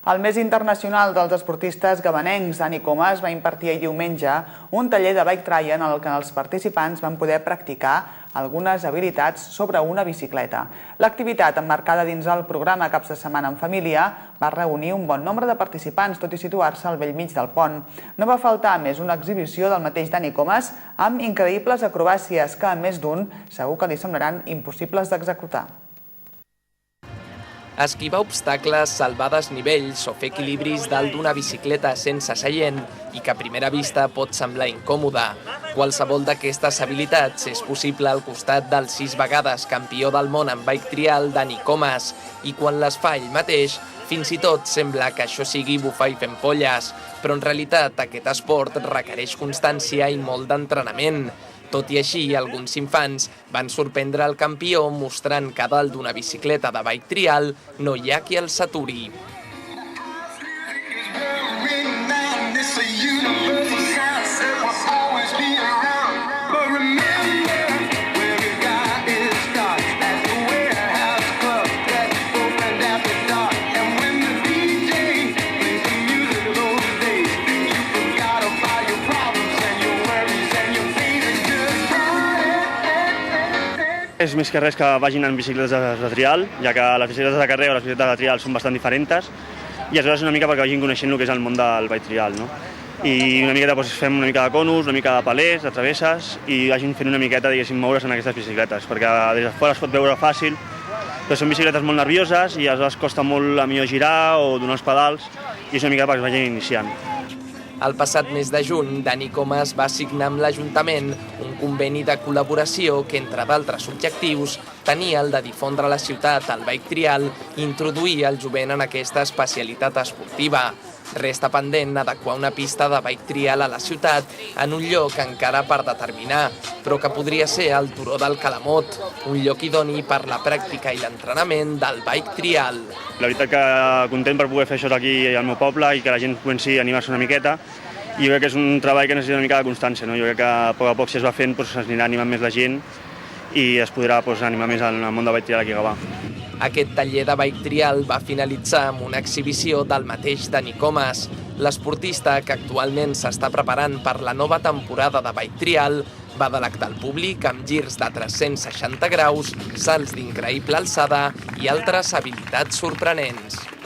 El mes internacional dels esportistes gabanencs, Dani Comas, va impartir ahir diumenge un taller de bike trial en el que els participants van poder practicar algunes habilitats sobre una bicicleta. L'activitat, emmarcada dins el programa Caps de Setmana en Família, va reunir un bon nombre de participants, tot i situar-se al bell mig del pont. No va faltar, a més, una exhibició del mateix Dani Comas amb increïbles acrobàcies que, a més d'un, segur que li semblaran impossibles d'executar. Esquivar obstacles, salvar desnivells o fer equilibris dalt d'una bicicleta sense seient i que a primera vista pot semblar incòmoda. Qualsevol d'aquestes habilitats és possible al costat del 6 vegades campió del món en bike trial Dani Comas, i quan les fa ell mateix, fins i tot sembla que això sigui bufar i fer ampolles, però en realitat aquest esport requereix constància i molt d'entrenament. Tot i així, alguns infants van sorprendre el campió mostrant que dalt d'una bicicleta de bike trial no hi ha qui el saturi. És més que res que vagin en bicicletes de trial, ja que les bicicletes de carrer o les bicicletes de trial són bastant diferents, i aleshores una mica perquè vagin coneixent el que és el món del bike trial, no? I una miqueta fem una mica de conus, una mica de palers, de travesses, i vagin fent una miqueta, diguéssim, moure's en aquestes bicicletes, perquè des de fora es pot veure fàcil, però són bicicletes molt nervioses i aleshores costa molt a millor girar o donar els pedals, i és una mica perquè es vagin iniciant. El passat mes de juny, Dani Comas va signar amb l'Ajuntament un conveni de col·laboració que, entre d'altres objectius, tenia el de difondre a la ciutat el bike trial i introduir el jovent en aquesta especialitat esportiva. Resta pendent adequar una pista de bike trial a la ciutat en un lloc encara per determinar, però que podria ser el Turó del Calamot, un lloc idoni per la pràctica i l'entrenament del bike trial. La veritat que content per poder fer això aquí al meu poble i que la gent comenci a animar-se una miqueta, i jo crec que és un treball que necessita una mica de constància, no? Jo crec que a poc si es va fent s'anirà animant més la gent i es podrà animar més al món del bike trial aquí a Gavà. Aquest taller de bike trial va finalitzar amb una exhibició del mateix Dani Comas. L'esportista, que actualment s'està preparant per la nova temporada de bike trial, va delectar el públic amb girs de 360 graus, salts d'increïble alçada i altres habilitats sorprenents.